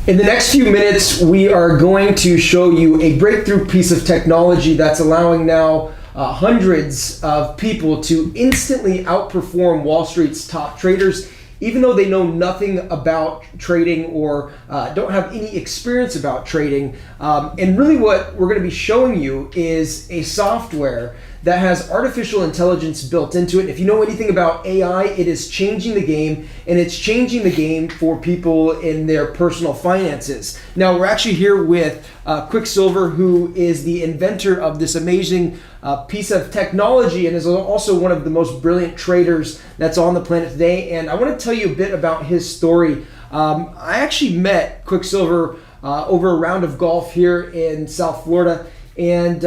In the next few minutes, we are going to show you a breakthrough piece of technology that's allowing now hundreds of people to instantly outperform Wall Street's top traders, even though they know nothing about trading or don't have any experience about trading. And really what we're going to be showing you is a software that has artificial intelligence built into it. If you know anything about AI, it is changing the game, and it's changing the game for people in their personal finances. Now, we're actually here with Quicksilver, who is the inventor of this amazing piece of technology and is also one of the most brilliant traders that's on the planet today. And I want to tell you a bit about his story. I actually met Quicksilver over a round of golf here in South Florida. And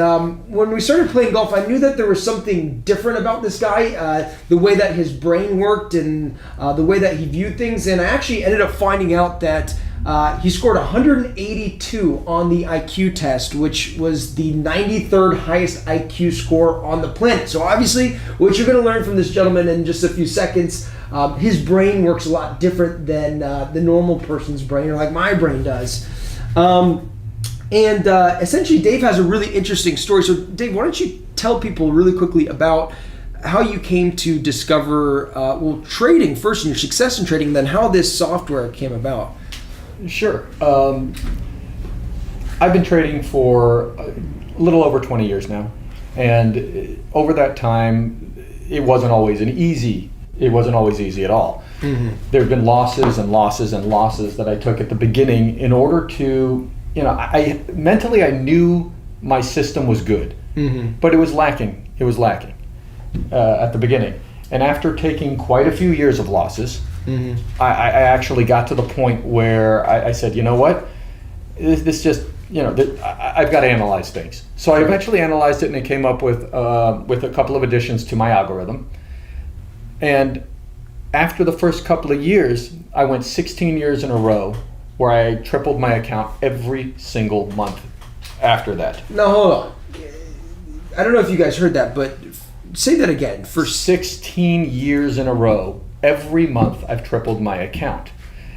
when we started playing golf, I knew that there was something different about this guy, the way that his brain worked and the way that he viewed things. And I actually ended up finding out that he scored 182 on the IQ test, which was the 93rd highest IQ score on the planet. So obviously, what you're going to learn from this gentleman in just a few seconds, his brain works a lot different than the normal person's brain, or like my brain does. And essentially, Dave has a really interesting story. So, Dave, why don't you tell people really quickly about how you came to discover, trading first and your success in trading, then how this software came about? Sure. I've been trading for a little over 20 years now. And over that time, it wasn't always easy at all. Mm-hmm. There have been losses and losses and losses that I took at the beginning in order to, I mentally I knew my system was good, mm-hmm. but it was lacking. It was lacking at the beginning. And after taking quite a few years of losses, mm-hmm. I actually got to the point where I said, you know what, this just, I've got to analyze things. So I eventually analyzed it, and it came up with a couple of additions to my algorithm. And after the first couple of years, I went 16 years in a row where I tripled my account every single month after that. Now, hold on. I don't know if you guys heard that, but say that again. For 16 years in a row, every month I've tripled my account.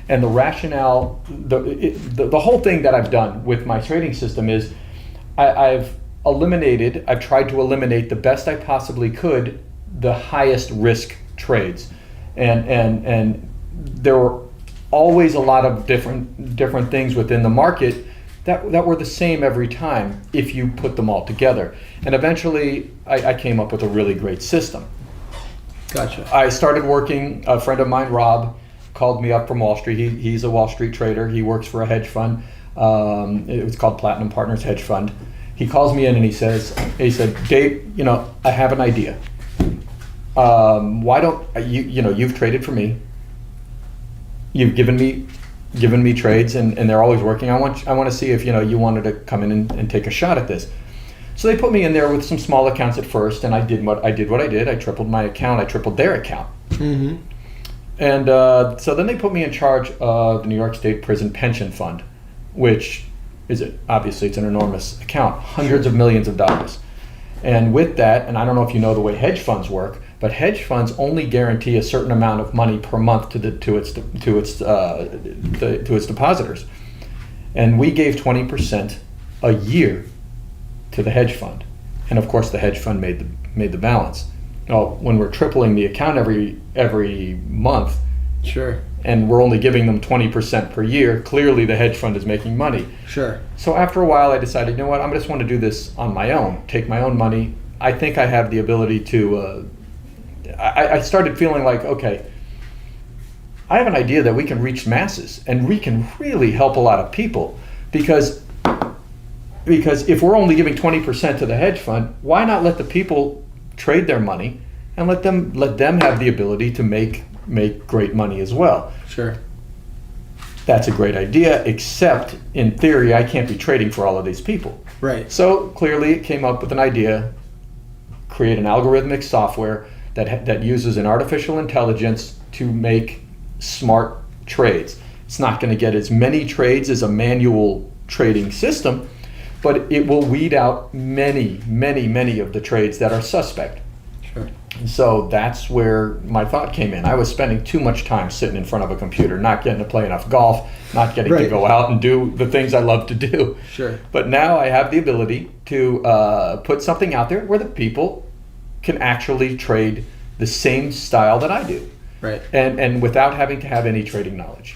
And the rationale, the whole thing that I've done with my trading system is I've tried to eliminate the best I possibly could the highest risk trades. And there were always a lot of different things within the market that were the same every time if you put them all together. And eventually I came up with a really great system. Gotcha. I started working, a friend of mine, Rob, called me up from Wall Street. He's a Wall Street trader. He works for a hedge fund. It was called Platinum Partners Hedge Fund. He calls me in and he said, Dave, I have an idea. Why don't you've traded for me. You've given me trades and they're always working. I want to see if you wanted to come in and take a shot at this. So they put me in there with some small accounts at first, and I did what I did. I tripled my account. I tripled their account. Mm-hmm. And so then they put me in charge of the New York State Prison Pension Fund, which obviously it's an enormous account, hundreds of millions of dollars. And with that, and I don't know if you know the way hedge funds work, but hedge funds only guarantee a certain amount of money per month to its depositors, and we gave 20% a year to the hedge fund, and of course the hedge fund made the balance. Well, when we're tripling the account every month, sure, and we're only giving them 20% per year, clearly the hedge fund is making money. Sure. So after a while, I decided, you know what, I just want to do this on my own, take my own money. I think I have the ability to. I started feeling like, okay, I have an idea that we can reach masses and we can really help a lot of people because if we're only giving 20% to the hedge fund, why not let the people trade their money and let them have the ability to make great money as well? Sure. That's a great idea, except in theory, I can't be trading for all of these people. Right. So clearly it came up with an idea, create an algorithmic software that uses an artificial intelligence to make smart trades. It's not going to get as many trades as a manual trading system, but it will weed out many of the trades that are suspect. Sure. So that's where my thought came in. I was spending too much time sitting in front of a computer, not getting to play enough golf, not getting to go out and do the things I love to do. Sure. But now I have the ability to put something out there where the people can actually trade the same style that I do. Right. And without having to have any trading knowledge.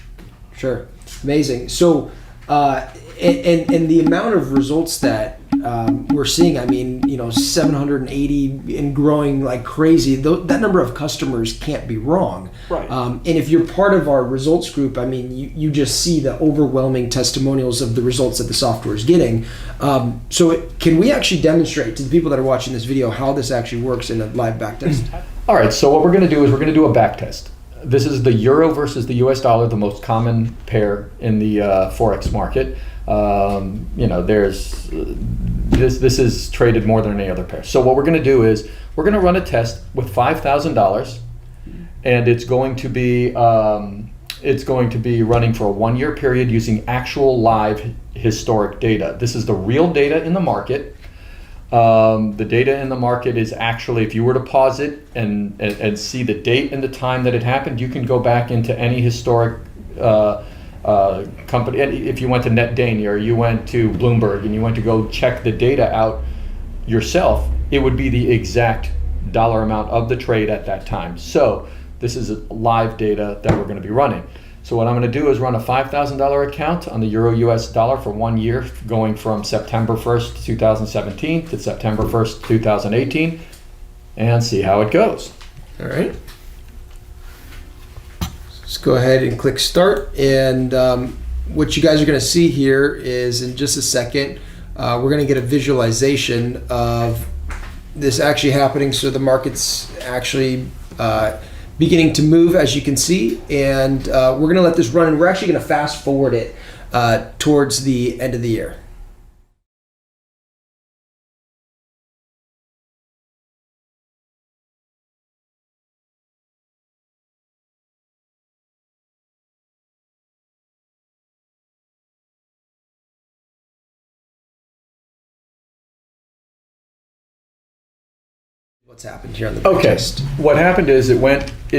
Sure. Amazing. So, and the amount of results that we're seeing, I mean, 780 and growing like crazy. That number of customers can't be wrong. Right. And if you're part of our results group, I mean, you just see the overwhelming testimonials of the results that the software is getting. So can we actually demonstrate to the people that are watching this video how this actually works in a live backtest? All right. So what we're going to do is we're going to do a backtest. This is the euro versus the US dollar, the most common pair in the Forex market. There's this is traded more than any other pair. So what we're going to do is we're going to run a test with $5,000, and it's going to be running for a 1-year period using actual live historic data. This is the real data in the market. The data in the market is actually, if you were to pause it and see the date and the time that it happened, you can go back into any historic company. And if you went to NetDania or you went to Bloomberg and you went to go check the data out yourself, it would be the exact dollar amount of the trade at that time. So this is live data that we're going to be running. So what I'm going to do is run a $5,000 account on the euro US dollar for 1 year, going from September 1st, 2017 to September 1st, 2018, and see how it goes. All right. Let's go ahead and click start. And what you guys are going to see here is in just a second, we're going to get a visualization of this actually happening. So the market's actually beginning to move, as you can see, and we're going to let this run, and we're actually going to fast forward it towards the end of the year. What's happened here on the Okay. test? What happened is it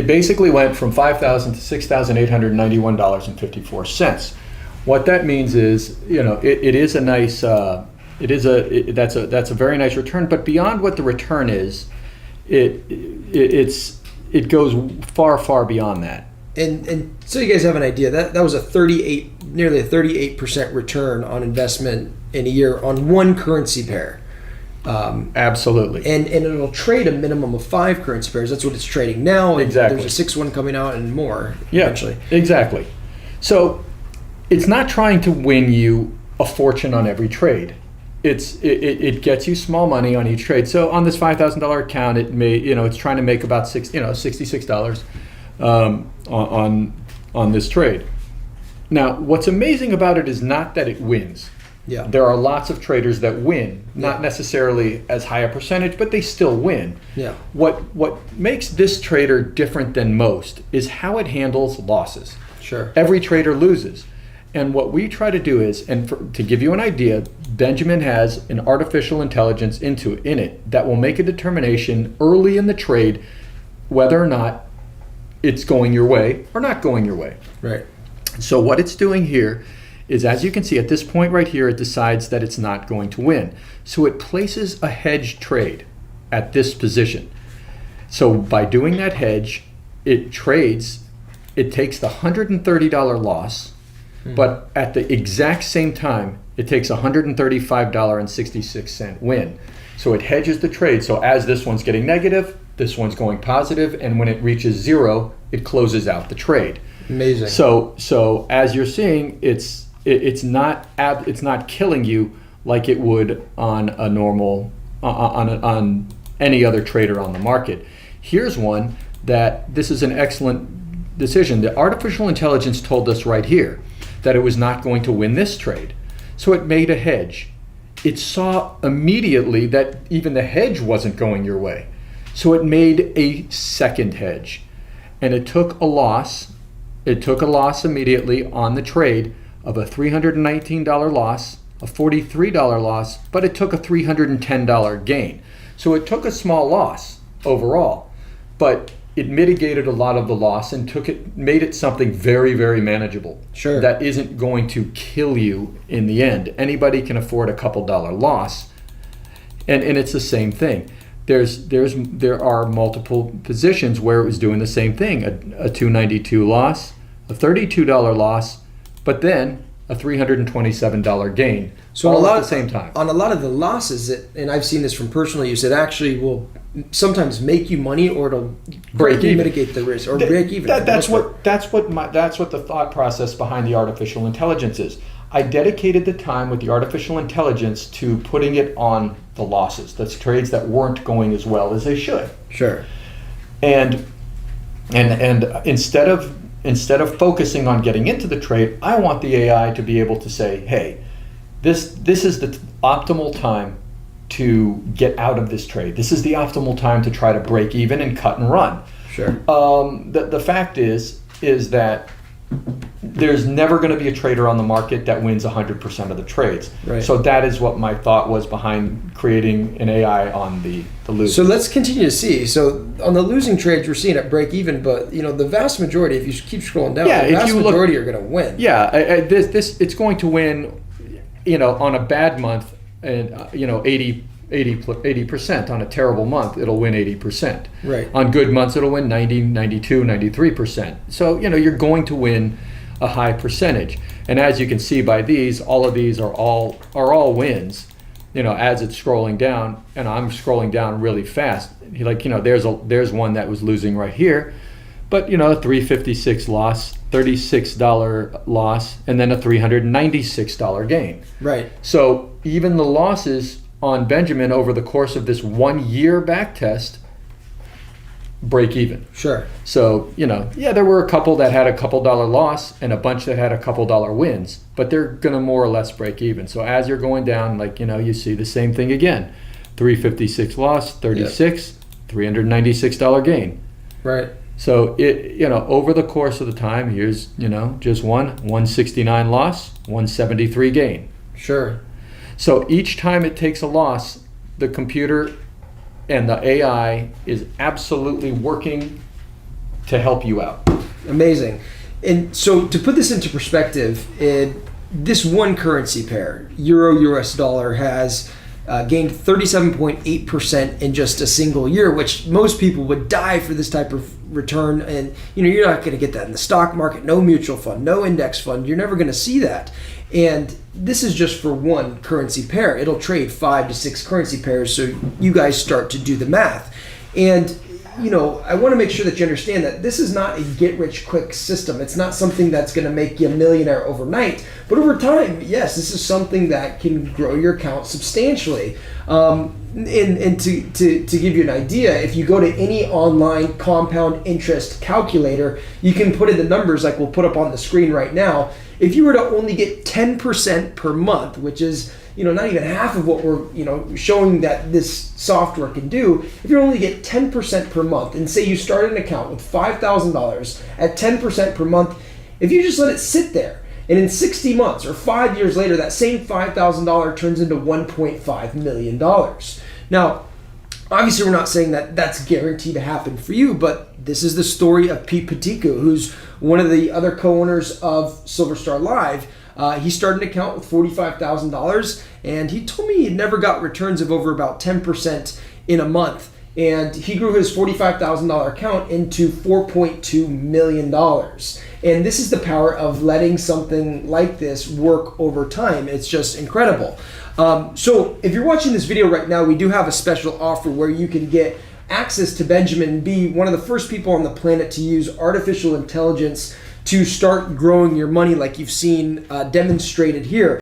basically went from $5,000 to $6,891.54. What that means is, it is a nice, that's a very nice return. But beyond what the return is, it goes far beyond that. And so you guys have an idea, that was nearly a 38% return on investment in a year on one currency pair. Absolutely. And it'll trade a minimum of 5 currency pairs. That's what it's trading now. And exactly. There's a 6th one coming out and more eventually. Exactly. So it's not trying to win you a fortune on every trade. It gets you small money on each trade. So on this $5,000 account, it's trying to make about $66 on this trade. Now, what's amazing about it is not that it wins. Yeah. There are lots of traders that win, not necessarily as high a percentage, but they still win. Yeah. What makes this trader different than most is how it handles losses. Sure. Every trader loses. And what we try to do is, to give you an idea, Benjamin has an artificial intelligence in it that will make a determination early in the trade whether or not it's going your way or not going your way. Right. So what it's doing here is, as you can see at this point right here, it decides that it's not going to win. So it places a hedge trade at this position. So by doing that hedge, it takes the $130 loss, but at the exact same time, it takes $135.66 win. So it hedges the trade. So as this one's getting negative, this one's going positive, and when it reaches 0, it closes out the trade. Amazing. So as you're seeing, it's not killing you like it would on a normal on any other trader on the market. Here's one that this is an excellent decision. The artificial intelligence told us right here that it was not going to win this trade, so it made a hedge. It saw immediately that even the hedge wasn't going your way, so it made a second hedge, and it took a loss. It took a loss immediately on the trade of a $319 loss, a $43 loss, but it took a $310 gain. So it took a small loss overall, but it mitigated a lot of the loss and made it something very, very manageable. Sure. That isn't going to kill you in the end. Anybody can afford a couple dollar loss, and it's the same thing. There are multiple positions where it was doing the same thing: a 292 loss, a $32 loss, but then a $327 gain. So all on a lot at the same time. On a lot of the losses, and I've seen this from personal use, it actually will sometimes make you money, or it'll Break even. mitigate the risk, or break even. That's what the thought process behind the artificial intelligence is. I dedicated the time with the artificial intelligence to putting it on the losses. That's trades that weren't going as well as they should. Sure. And instead of focusing on getting into the trade, I want the AI to be able to say, hey, this is the optimal time to get out of this trade. This is the optimal time to try to break even and cut and run. Sure. The fact is that there's never going to be a trader on the market that wins 100% of the trades. Right. So that is what my thought was behind creating an AI on the losing. So let's continue to see. So on the losing trades, we're seeing it break even, but the vast majority, if you keep scrolling down, the vast majority are going to win. Yeah, it's going to win. On a bad month, and 80% on a terrible month, it'll win 80%. Right. On good months, it'll win 90, 92, 93%. So, you're going to win a high percentage. And as you can see by these, all of these are all wins, as it's scrolling down, and I'm scrolling down really fast. There's one that was losing right here, but, a 356 loss, $36 loss, and then a $396 gain. Right. So even the losses on Benjamin over the course of this 1 year back test break even. Sure. So, there were a couple that had a couple dollar loss and a bunch that had a couple dollar wins, but they're going to more or less break even. So as you're going down, you see the same thing again. 356 loss, 36, $396 gain. Right. So over the course of the time, here's, just 169 loss, 173 gain. Sure. So each time it takes a loss, the computer and the AI is absolutely working to help you out. Amazing. And so to put this into perspective, this one currency pair, Euro US dollar, has gained 37.8% in just a single year, which most people would die for this type of return. And you're not going to get that in the stock market. No mutual fund, no index fund. You're never going to see that. And this is just for one currency pair. It'll trade 5 to 6 currency pairs, so you guys start to do the math. And I want to make sure that you understand that this is not a get-rich-quick system. It's not something that's going to make you a millionaire overnight. But over time, yes, this is something that can grow your account substantially. And to give you an idea, if you go to any online compound interest calculator, you can put in the numbers like we'll put up on the screen right now. If you were to only get 10% per month, which is not even half of what we're showing that this software can do, if you only get 10% per month, and say you start an account with $5,000 at 10% per month, if you just let it sit there, and in 60 months or 5 years later, that same $5,000 turns into $1.5 million. Now, obviously, we're not saying that that's guaranteed to happen for you, but this is the story of Pete Patico, who's one of the other co-owners of Silver Star Live. He started an account with $45,000, and he told me he never got returns of over about 10% in a month. And he grew his $45,000 account into $4.2 million. And this is the power of letting something like this work over time. It's just incredible. So if you're watching this video right now, we do have a special offer where you can get access to Benjamin and be one of the first people on the planet to use artificial intelligence to start growing your money like you've seen demonstrated here.